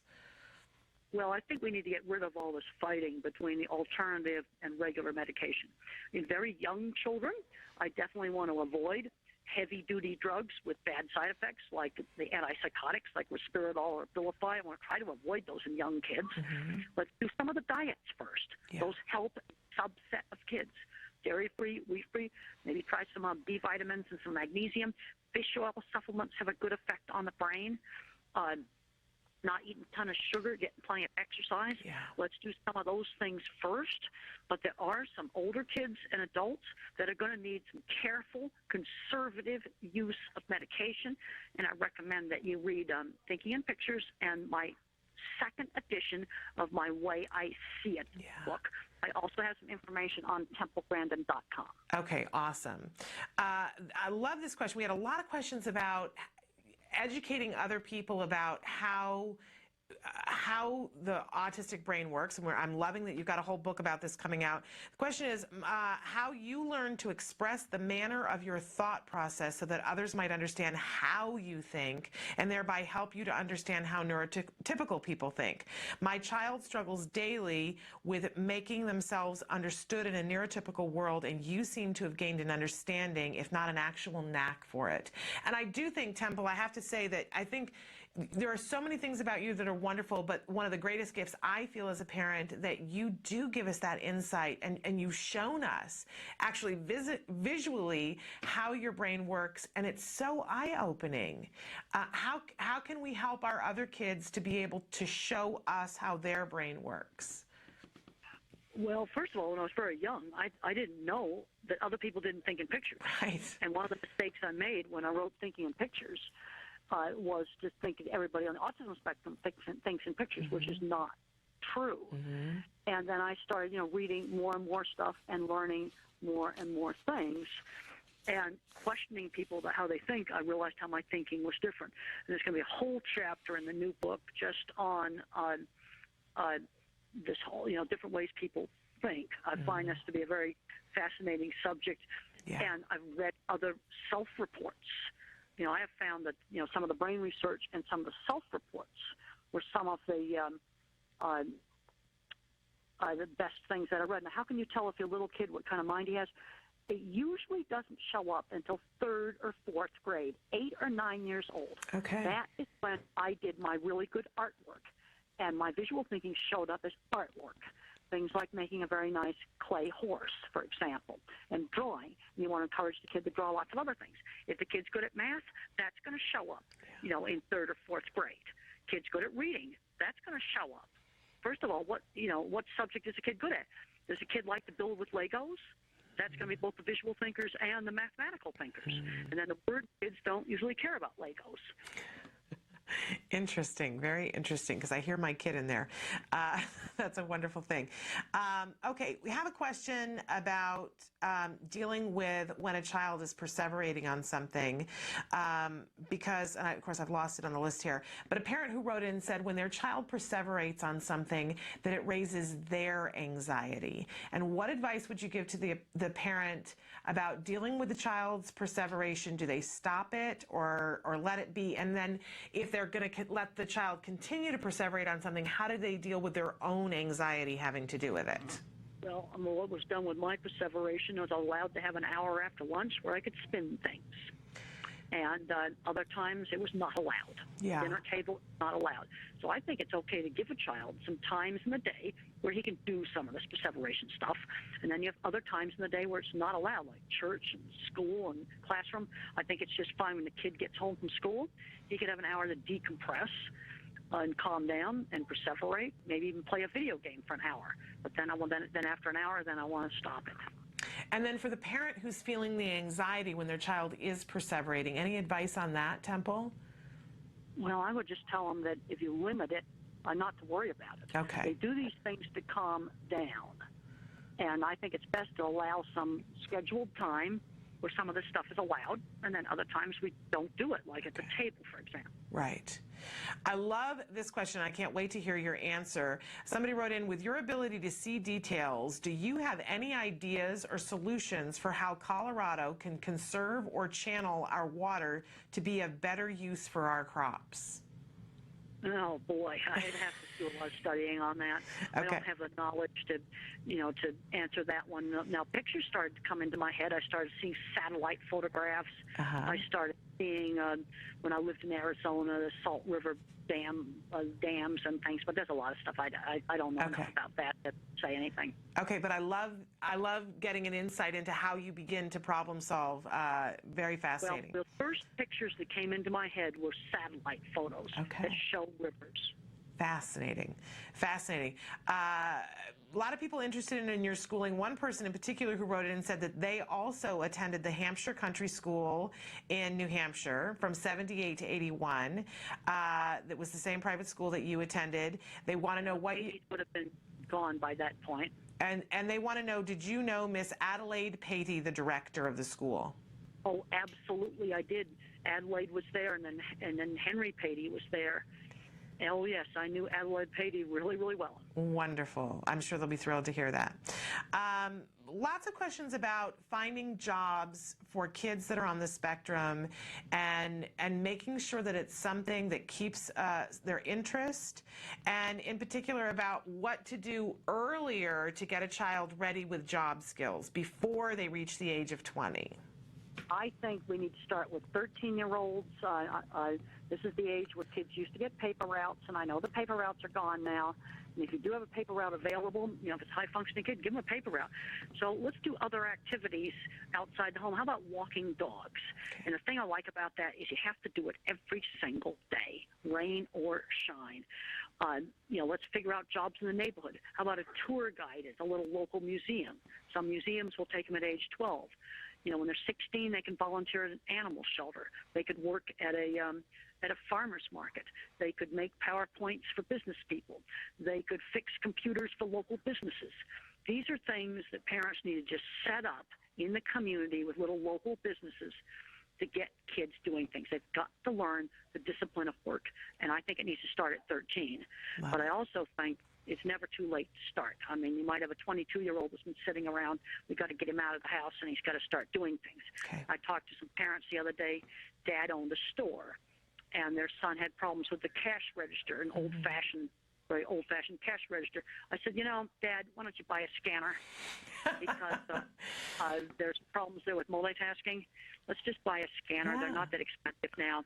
Well, I think we need to get rid of all this fighting between the alternative and regular medication. In very young children, I definitely want to avoid heavy-duty drugs with bad side effects, like the antipsychotics, like Risperdal or Abilify. I want to try to avoid those in young kids. Mm-hmm. Let's do some of the diets first. Yeah. Those help a subset of kids. Dairy-free, wheat-free, maybe try some B vitamins and some magnesium. Fish oil supplements have a good effect on the brain. Not eating a ton of sugar, getting plenty of exercise. Yeah. Let's do some of those things first. But there are some older kids and adults that are going to need some careful, conservative use of medication. And I recommend that you read Thinking in Pictures and my second edition of my Way I See It book. I also have some information on templegrandin.com. Okay, awesome. I love this question. We had a lot of questions about educating other people about how the autistic brain works, and I'm loving that you've got a whole book about this coming out. The question is how you learn to express the manner of your thought process so that others might understand how you think and thereby help you to understand how neurotypical people think. My child struggles daily with making themselves understood in a neurotypical world, and you seem to have gained an understanding, if not an actual knack for it. And I do think, Temple, I have to say that I think there are so many things about you that are wonderful, but one of the greatest gifts I feel as a parent, that you do give us that insight, and you've shown us actually visually how your brain works, and it's so eye-opening. How can we help our other kids to be able to show us how their brain works? Well, first of all, when I was very young, I didn't know that other people didn't think in pictures. Right. And one of the mistakes I made when I wrote Thinking in Pictures was just thinking everybody on the autism spectrum thinks in pictures, mm-hmm. which is not true. Mm-hmm. And then I started, reading more and more stuff and learning more and more things and questioning people about how they think. I realized how my thinking was different. And there's going to be a whole chapter in the new book just on this whole, different ways people think. I mm-hmm. find this to be a very fascinating subject. Yeah. And I've read other self-reports. I have found that, some of the brain research and some of the self-reports were some of the best things that I read. Now, how can you tell if your little kid what kind of mind he has? It usually doesn't show up until 3rd or 4th grade, 8 or 9 years old. Okay. That is when I did my really good artwork, and my visual thinking showed up as artwork. Things like making a very nice clay horse, for example, and drawing. And you want to encourage the kid to draw lots of other things. If the kid's good at math, that's going to show up, in 3rd or 4th grade. Kid's good at reading, that's going to show up. First of all, what subject is a kid good at? Does a kid like to build with Legos? That's going to be both the visual thinkers and the mathematical thinkers. And then the word kids don't usually care about Legos. Interesting, very interesting, because I hear my kid in there. That's a wonderful thing. Okay, we have a question about dealing with when a child is perseverating on something, because, and of course I've lost it on the list here, but a parent who wrote in said when their child perseverates on something, that it raises their anxiety. And what advice would you give to the parent about dealing with the child's perseveration? Do they stop it or let it be? And then if they're going to let the child continue to perseverate on something, how do they deal with their own anxiety having to do with it? Well, what was done with my perseveration, I was allowed to have an hour after lunch where I could spin things. And other times it was not allowed. Yeah. Dinner table, not allowed. So I think it's okay to give a child some times in the day where he can do some of this perseveration stuff. And then you have other times in the day where it's not allowed, like church and school and classroom. I think it's just fine when the kid gets home from school. He could have an hour to decompress and calm down and perseverate, maybe even play a video game for an hour. But then after an hour, then I want to stop it. And then for the parent who's feeling the anxiety when their child is perseverating, any advice on that, Temple? Well, I would just tell them that if you limit it, not to worry about it. Okay. They do these things to calm down. And I think it's best to allow some scheduled time where some of this stuff is allowed, and then other times we don't do it, like at the table, for example. Right. I love this question. I can't wait to hear your answer. Somebody wrote in, with your ability to see details, do you have any ideas or solutions for how Colorado can conserve or channel our water to be of better use for our crops? Oh boy, I'd have to do a lot of studying on that. I don't have the knowledge to, to answer that one. Now, pictures started to come into my head. I started seeing satellite photographs. I started seeing, when I lived in Arizona, the Salt River dams and things. But there's a lot of stuff I don't know enough about that to say anything. Okay, but I love getting an insight into how you begin to problem solve. Very fascinating. Well, the first pictures that came into my head were satellite photos that show rivers. Fascinating. Fascinating. A lot of people interested in your schooling. One person in particular who wrote in said that they also attended the Hampshire Country School in New Hampshire from 78 to 81. That was the same private school that you attended. They want to know what you would have been gone by that point. And they want to know, did you know Miss Adelaide Patey, the director of the school? Oh, absolutely, I did. Adelaide was there, and then Henry Patey was there. Oh, yes, I knew Adelaide Patey really, really well. Wonderful. I'm sure they'll be thrilled to hear that. Lots of questions about finding jobs for kids that are on the spectrum and making sure that it's something that keeps their interest, and in particular about what to do earlier to get a child ready with job skills before they reach the age of 20. I think we need to start with 13-year-olds. This is the age where kids used to get paper routes, and I know the paper routes are gone now. And if you do have a paper route available, if it's a high-functioning kid, give them a paper route. So let's do other activities outside the home. How about walking dogs? And the thing I like about that is you have to do it every single day, rain or shine. Let's figure out jobs in the neighborhood. How about a tour guide at a little local museum? Some museums will take them at age 12. When they're 16, they can volunteer at an animal shelter. They could work at a farmer's market. They could make PowerPoints for business people. They could fix computers for local businesses. These are things that parents need to just set up in the community with little local businesses to get kids doing things. They've got to learn the discipline of work, and I think it needs to start at 13. Wow. But I also think it's never too late to start. I mean, you might have a 22-year-old that's been sitting around. We've got to get him out of the house, and he's got to start doing things. I talked to some parents the other day. Dad owned a store, and their son had problems with the cash register, an very old-fashioned cash register. I said, Dad, why don't you buy a scanner? Because there's problems there with multitasking. Let's just buy a scanner. They're not that expensive now.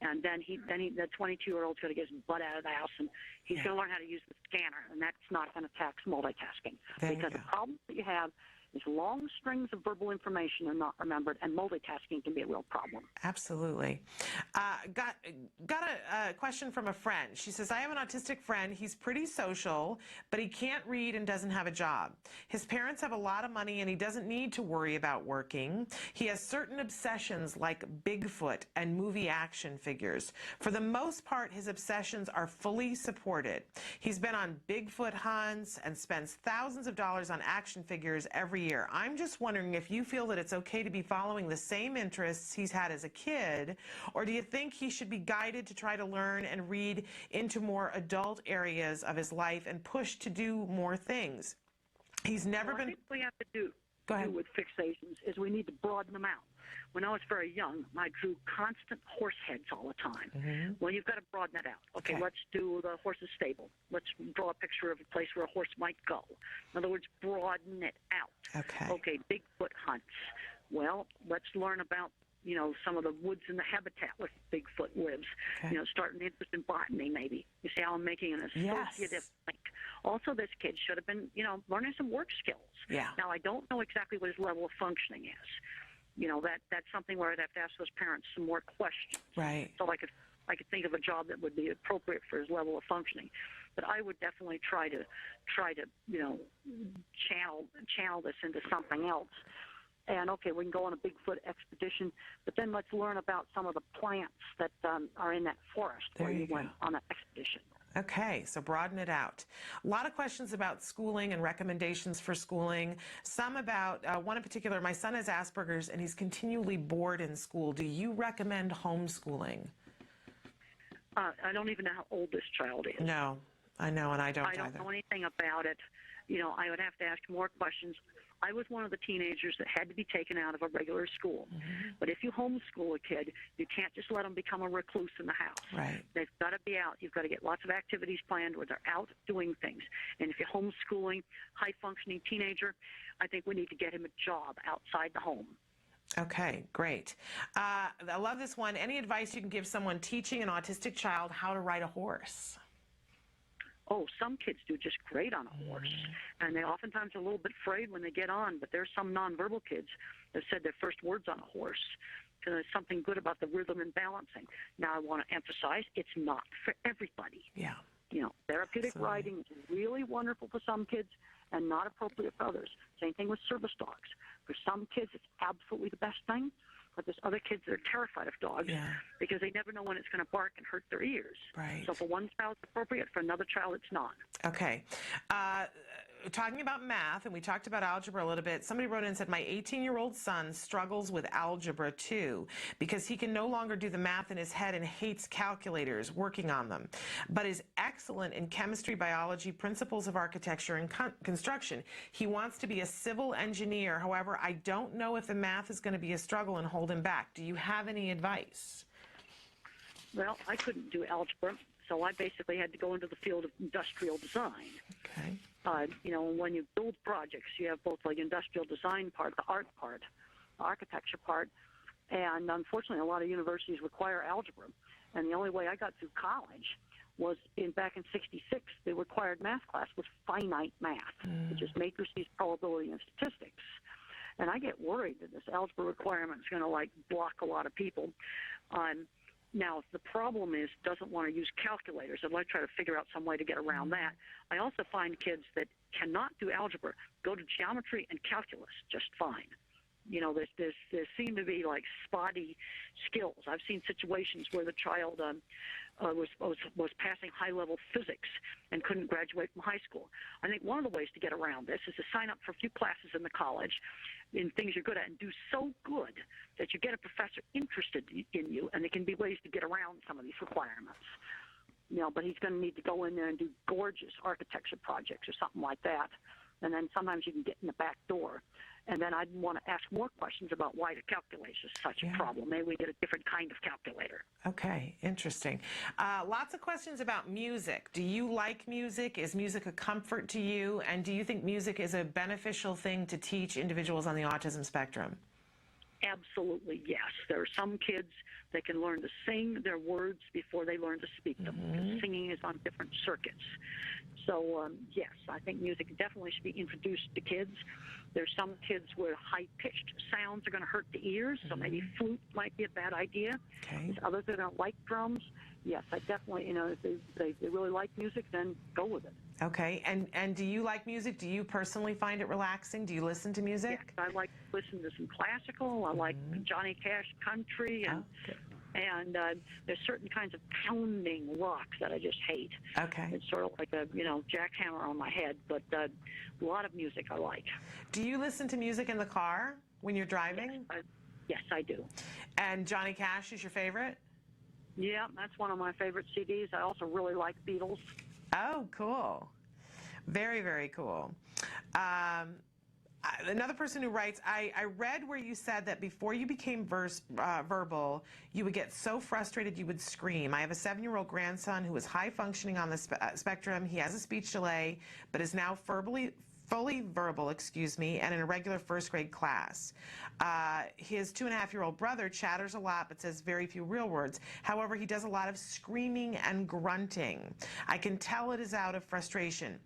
And then the 22-year-old's going to get his butt out of the house, and he's going to learn how to use the scanner, and that's not going to tax multitasking. Because the problem that you have is long strings of verbal information are not remembered, and multitasking can be a real problem. Absolutely. Got a question from a friend. She says, I have an autistic friend. He's pretty social, but he can't read and doesn't have a job. His parents have a lot of money, and he doesn't need to worry about working. He has certain obsessions like Bigfoot and movie action figures. For the most part, his obsessions are fully supported. He's been on Bigfoot hunts and spends thousands of dollars on action figures every year. I'm just wondering if you feel that it's okay to be following the same interests he's had as a kid, or do you think he should be guided to try to learn and read into more adult areas of his life and pushed to do more things? He's never been... I think we have to do with fixations is we need to broaden them out. When I was very young, I drew constant horse heads all the time. Well, you've got to broaden that out. Okay, let's do the horse's stable. Let's draw a picture of a place where a horse might go. In other words, broaden it out. Okay, Bigfoot hunts. Well, let's learn about, some of the woods and the habitat where Bigfoot lives. Start an interest in botany, maybe. You see how I'm making an associative link. Also, this kid should have been, learning some work skills. Now, I don't know exactly what his level of functioning is. That's something where I'd have to ask those parents some more questions. So I could think of a job that would be appropriate for his level of functioning. But I would definitely try to channel this into something else. And okay, we can go on a Bigfoot expedition, but then let's learn about some of the plants that are in that forest where you went on that expedition. Okay, so broaden it out. A lot of questions about schooling and recommendations for schooling. Some about, one in particular, my son has Asperger's and he's continually bored in school. Do you recommend homeschooling? I don't even know how old this child is. No, I know, and I don't I don't either. know anything about it. You know, I would have to ask more questions. I was one of the teenagers that had to be taken out of a regular school. But if you homeschool a kid, you can't just let them become a recluse in the house. Right. They've got to be out. You've got to get lots of activities planned where they're out doing things. And if you're homeschooling high-functioning teenager, I think we need to get him a job outside the home. Okay, great. I love this one. Any advice you can give someone teaching an autistic child how to ride a horse? Oh, some kids do just great on a horse, and they oftentimes are a little bit afraid when they get on, but there's some nonverbal kids that said their first words on a horse. So there's something good about the rhythm and balancing. Now, I want to emphasize it's not for everybody. Yeah. You know, therapeutic riding is really wonderful for some kids and not appropriate for others. Same thing with service dogs. For some kids, it's absolutely the best thing, but there's other kids that are terrified of dogs because they never know when it's going to bark and hurt their ears. Right. So for one child, it's appropriate. For another child, it's not. Okay. Talking about math, and we talked about algebra a little bit, somebody wrote in and said, my 18-year-old son struggles with algebra too because he can no longer do the math in his head and hates calculators, working on them, but is excellent in chemistry, biology, principles of architecture, and construction. He wants to be a civil engineer. However, I don't know if the math is going to be a struggle and hold him back. Do you have any advice? Well, I couldn't do algebra, so I basically had to go into the field of industrial design. Okay. You know, when you build projects, you have both the industrial design part, the art part, the architecture part, and unfortunately, a lot of universities require algebra. And the only way I got through college was back in '66. The required math class was finite math, which is matrices, probability, and statistics. And I get worried that this algebra requirement is going to block a lot of people. Now, if the problem is doesn't want to use calculators, I'd like to try to figure out some way to get around that. I also find kids that cannot do algebra go to geometry and calculus just fine. You know, there seem to be spotty skills. I've seen situations where the child was passing high-level physics and couldn't graduate from high school. I think one of the ways to get around this is to sign up for a few classes in the college in things you're good at and do so good that you get a professor interested in you, and there can be ways to get around some of these requirements. You know, but he's going to need to go in there and do gorgeous architecture projects or something like that, and then sometimes you can get in the back door. And then I'd want to ask more questions about why the calculus is such a problem. Maybe we get a different kind of calculator. Okay, interesting. Lots of questions about music. Do you like music? Is music a comfort to you? And do you think music is a beneficial thing to teach individuals on the autism spectrum? Absolutely, yes. There are some kids that can learn to sing their words before they learn to speak them, because singing is on different circuits. So, yes, I think music definitely should be introduced to kids. There's some kids where high-pitched sounds are going to hurt the ears, so maybe flute might be a bad idea. Okay. There's others that don't like drums. Yes, I definitely, you know, if they really like music, then go with it. Okay, and do you like music? Do you personally find it relaxing? Do you listen to music? Yes, I like to listen to some classical. I like Johnny Cash country, and there's certain kinds of pounding rocks that I just hate. Okay. It's sort of like a, jackhammer on my head, but a lot of music I like. Do you listen to music in the car when you're driving? Yes, I do. And Johnny Cash is your favorite? Yeah, that's one of my favorite CDs. I also really like Beatles. Oh, cool. Very, very cool. Another person who writes, I read where you said that before you became verbal, you would get so frustrated you would scream. I have a 7-year-old grandson who is high functioning on the spectrum. He has a speech delay, but is now fully verbal, and in a regular first grade class. His 2.5-year-old brother chatters a lot but says very few real words. However, he does a lot of screaming and grunting. I can tell it is out of frustration.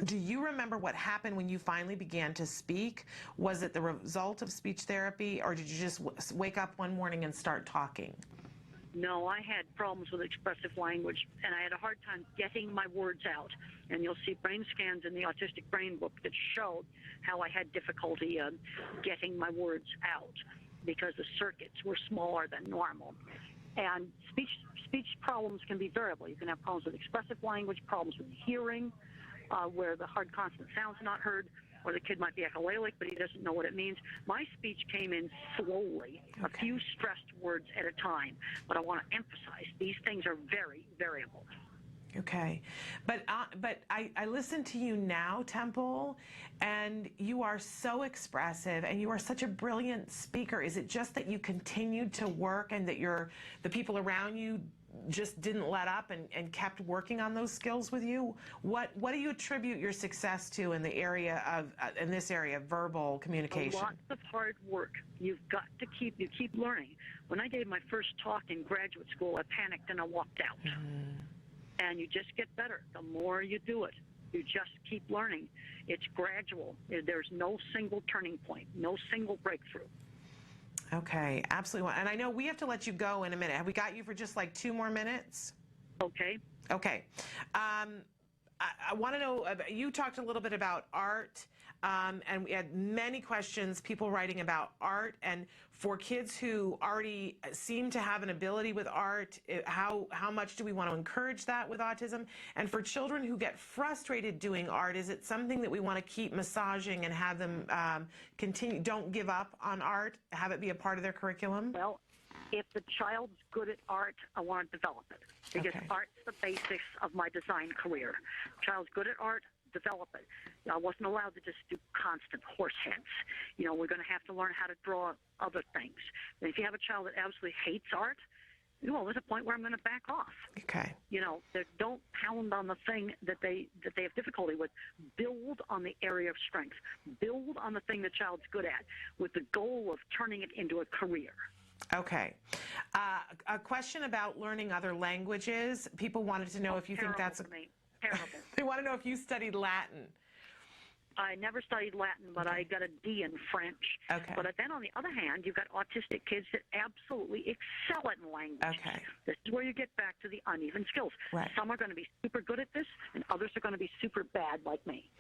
Do you remember what happened when you finally began to speak? Was it the result of speech therapy, or did you just wake up one morning and start talking? No, I had problems with expressive language, and I had a hard time getting my words out. And you'll see brain scans in the Autistic Brain book that show how I had difficulty getting my words out because the circuits were smaller than normal. And speech problems can be variable. You can have problems with expressive language, problems with hearing, where the hard consonant sounds are not heard, or the kid might be echolalic, but he doesn't know what it means. My speech came in slowly, a few stressed words at a time. But I want to emphasize, these things are very variable. Okay, but I listen to you now, Temple, and you are so expressive, and you are such a brilliant speaker. Is it just that you continued to work, and that the people around you just didn't let up and kept working on those skills with you? What do you attribute your success to in the area of in this area of verbal communication? Lots of hard work. You've got to keep learning. When I gave my first talk in graduate school, I panicked and I walked out. And you just get better the more you do it. You just keep learning. It's gradual. There's no single turning point, no single breakthrough. Okay, absolutely. And I know we have to let you go in a minute. Have we got you for just like 2 more minutes? Okay. Okay. I want to know, you talked a little bit about art, and we had many questions, people writing about art, and for kids who already seem to have an ability with art, how much do we want to encourage that with autism? And for children who get frustrated doing art, is it something that we want to keep massaging and have them continue, don't give up on art, have it be a part of their curriculum? Well, if the child's good at art, I want to develop it, because art's the basics of my design career. Child's good at art, develop it. I wasn't allowed to just do constant horse heads. We're going to have to learn how to draw other things. And if you have a child that absolutely hates art, there's a point where I'm going to back off. Okay. Don't pound on the thing that they have difficulty with. Build on the area of strength. Build on the thing the child's good at, with the goal of turning it into a career. Okay. A question about learning other languages. People wanted to know if you think that's terrible. They want to know if you studied Latin. I never studied Latin, but I got a D in French. Okay. But then on the other hand, you've got autistic kids that absolutely excel in language. Okay. This is where you get back to the uneven skills. Right. Some are going to be super good at this, and others are going to be super bad like me.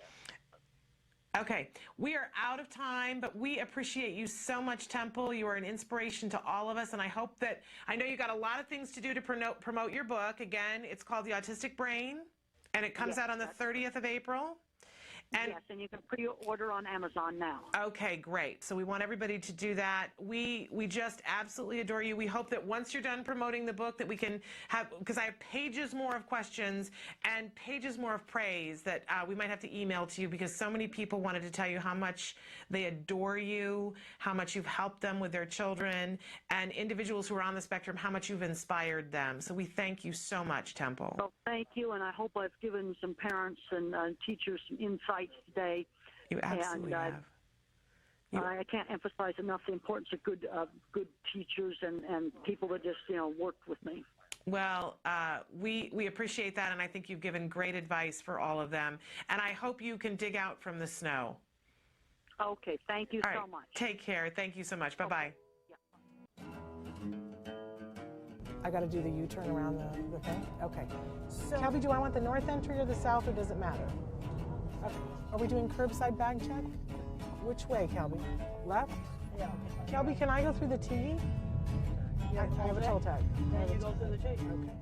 Okay, we are out of time, but we appreciate you so much, Temple. You are an inspiration to all of us, and I know you got a lot of things to do to promote your book. Again, it's called The Autistic Brain, and it comes out on the 30th of April. And yes, and you can pre-order on Amazon now. Okay, great. So we want everybody to do that. We just absolutely adore you. We hope that once you're done promoting the book that we can have, because I have pages more of questions and pages more of praise that we might have to email to you, because so many people wanted to tell you how much they adore you, how much you've helped them with their children, and individuals who are on the spectrum, how much you've inspired them. So we thank you so much, Temple. Well, thank you, and I hope I've given some parents and teachers some insight today. You absolutely have. I can't emphasize enough the importance of good teachers and people that just work with me. Well, we appreciate that, and I think you've given great advice for all of them. And I hope you can dig out from the snow. Okay, thank you so much. Take care. Thank you so much. Bye-bye. Yeah. I got to do the U-turn around the thing? Okay. So, Kelby, do I want the north entry or the south, or does it matter? Okay. Are we doing curbside bag check? Which way, Kelby? Left? Yeah. Okay. Kelby, can I go through the T? Yeah, I have a toll tag. Then you go through the T. Okay.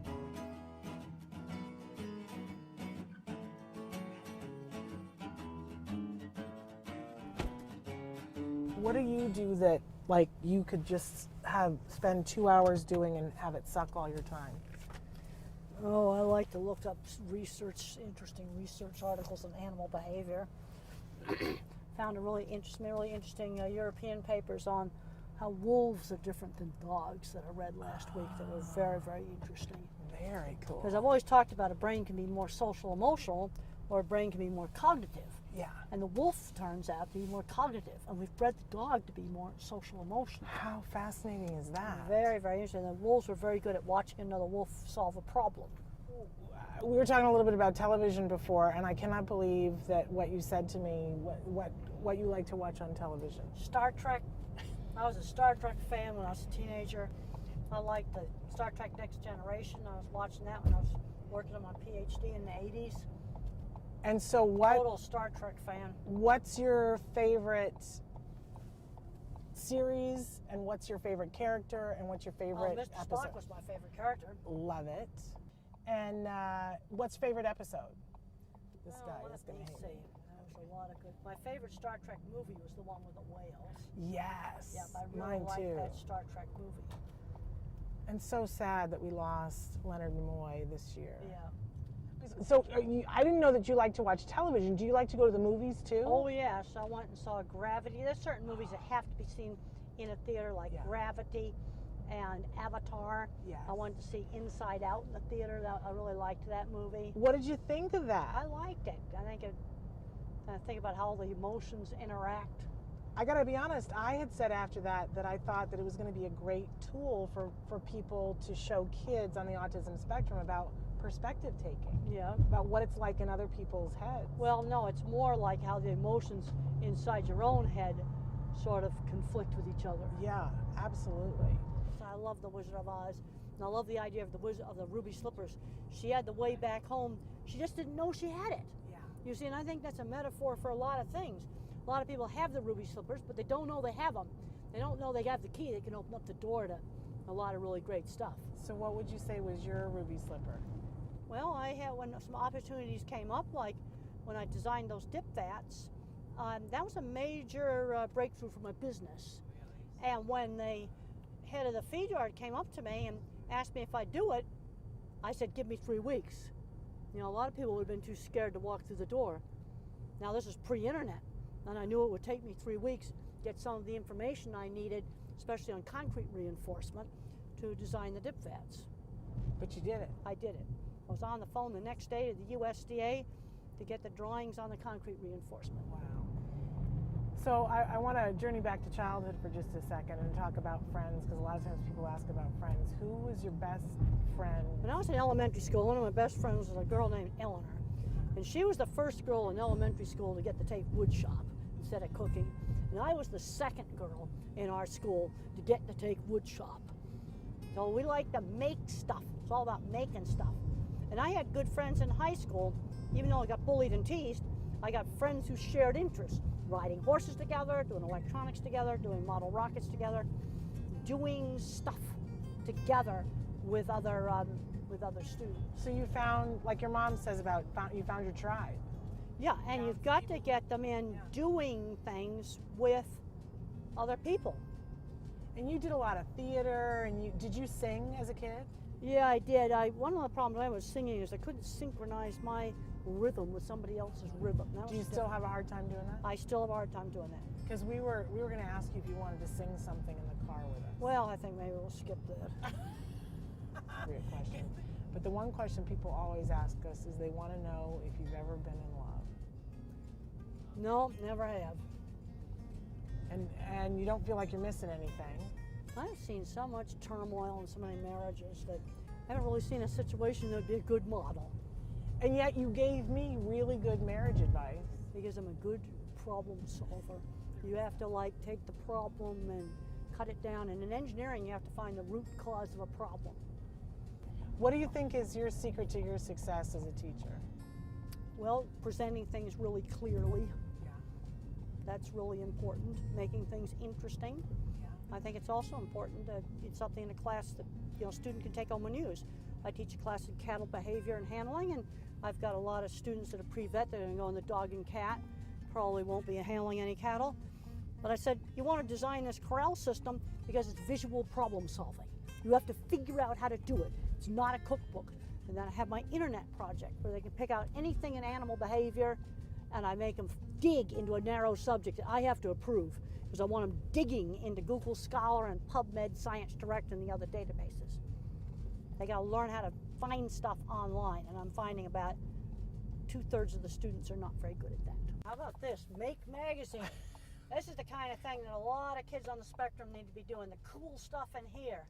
What do you do that, like, you could just spend 2 hours doing and have it suck all your time? Oh, I like to look up interesting research articles on animal behavior. Found a really interesting European papers on how wolves are different than dogs that I read last week that were very, very interesting. Very cool. Because I've always talked about a brain can be more social emotional, or a brain can be more cognitive. Yeah. And the wolf turns out to be more cognitive, and we've bred the dog to be more social emotional. How fascinating is that? Very, very interesting. The wolves were very good at watching another wolf solve a problem. We were talking a little bit about television before, and I cannot believe that what you said to me, what you like to watch on television. Star Trek. I was a Star Trek fan when I was a teenager. I like the Star Trek Next Generation. I was watching that when I was working on my PhD in the 80s. And so Total Star Trek fan. what's your favorite series, and what's your favorite character, and what's your favorite Mr. episode? Spock was my favorite character. Love it. And what's favorite episode? This guy is Let going me to hate see. me. There's a lot of good. My favorite Star Trek movie was the one with the whales. Yes, Yeah, I really mine liked too. that Star Trek movie. And so sad that we lost Leonard Nimoy this year. Yeah. So I didn't know that you like to watch television. Do you like to go to the movies too? Oh yes, I went and saw Gravity. There's certain movies that have to be seen in a theater, like Yeah. Gravity and Avatar. Yes. I wanted to see Inside Out in the theater. I really liked that movie. What did you think of that? I liked it. I think about how the emotions interact. I gotta be honest, I had said after that I thought that it was going to be a great tool for people to show kids on the autism spectrum about perspective taking, Yeah. about what it's like in other people's heads. Well, no, it's more like how the emotions inside your own head sort of conflict with each other. Yeah, absolutely. So I love The Wizard of Oz, and I love the idea of the ruby slippers. She had the way back home. She just didn't know she had it. Yeah. You see, and I think that's a metaphor for a lot of things. A lot of people have the ruby slippers, but they don't know they have them. They don't know they have the key that can open up the door to a lot of really great stuff. So what would you say was your ruby slipper? Well, I had, when some opportunities came up, like when I designed those dip vats, that was a major breakthrough for my business. And when the head of the feed yard came up to me and asked me if I'd do it, I said, give me 3 weeks. You know, a lot of people would have been too scared to walk through the door. Now, this is pre-internet, and I knew it would take me 3 weeks to get some of the information I needed, especially on concrete reinforcement, to design the dip vats. But you did it. I did it. I was on the phone the next day to the USDA to get the drawings on the concrete reinforcement. Wow. So I want to journey back to childhood for just a second and talk about friends, because a lot of times people ask about friends. Who was your best friend? When I was in elementary school, one of my best friends was a girl named Eleanor. And she was the first girl in elementary school to get to take wood shop instead of cooking. And I was the second girl in our school to get to take wood shop. So we like to make stuff. It's all about making stuff. And I had good friends in high school. Even though I got bullied and teased, I got friends who shared interests. Riding horses together, doing electronics together, doing model rockets together, doing stuff together with other students. So you found, like your mom says you found your tribe. Yeah, and you've got to get them in doing things with other people. And you did a lot of theater, and did you sing as a kid? Yeah, I did. One of the problems I was singing is I couldn't synchronize my rhythm with somebody else's rhythm. Do you still have a hard time doing that? I still have a hard time doing that. Because we were going to ask you if you wanted to sing something in the car with us. Well, I think maybe we'll skip that. Weird question. But the one question people always ask us is they want to know if you've ever been in love. No, never have. And you don't feel like you're missing anything. I've seen so much turmoil in so many marriages that I haven't really seen a situation that would be a good model. And yet you gave me really good marriage advice. Because I'm a good problem solver. You have to take the problem and cut it down. And in engineering, you have to find the root cause of a problem. What do you think is your secret to your success as a teacher? Well, presenting things really clearly. Yeah. That's really important. Making things interesting. I think it's also important that it's something in a class that a student can take home and use. I teach a class in cattle behavior and handling, and I've got a lot of students that are pre-vet that are going to go in the dog and cat. Probably won't be handling any cattle. But I said, you want to design this corral system because it's visual problem solving. You have to figure out how to do it. It's not a cookbook. And then I have my internet project where they can pick out anything in animal behavior, and I make them dig into a narrow subject that I have to approve, because I want them digging into Google Scholar and PubMed, Science Direct, and the other databases. They got to learn how to find stuff online, and I'm finding about 2/3 of the students are not very good at that. How about this? Make Magazine. This is the kind of thing that a lot of kids on the spectrum need to be doing. The cool stuff in here.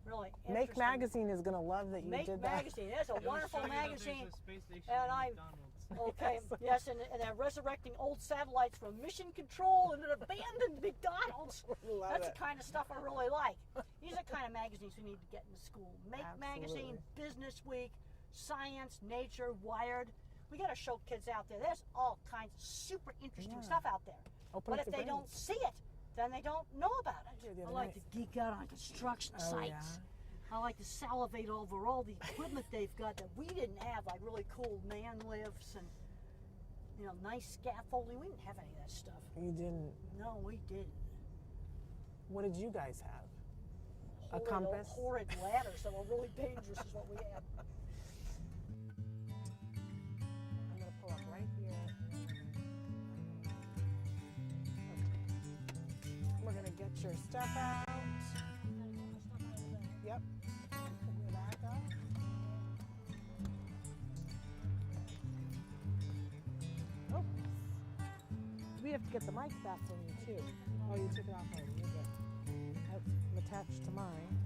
Really interesting. Make Magazine is going to love that you Make did that. Magazine. It's a wonderful magazine. And Okay, yes, and they're resurrecting old satellites from mission control and an abandoned McDonald's. Love That's it. the kind of stuff I really like. These are the kind of magazines we need to get into school. Make Magazine, Business Week, Science, Nature, Wired. We got to show kids out there. There's all kinds of super interesting stuff out there. Open But up if the they don't brains. see it, then they don't know about it. Here the I other like night. to geek out on construction Oh, sites. yeah. I like to salivate over all the equipment they've got that we didn't have, like really cool man lifts and nice scaffolding. We didn't have any of that stuff. You didn't. No, we didn't. What did you guys have? A Horrid, compass? horrid ladders that were really dangerous is what we had. I'm gonna pull up right here. Okay. We're gonna get your stuff out. Yep. Put your back up. Oh. We have to get the mic back from you too. Oh, you took it off already. You're good. That's attached to mine.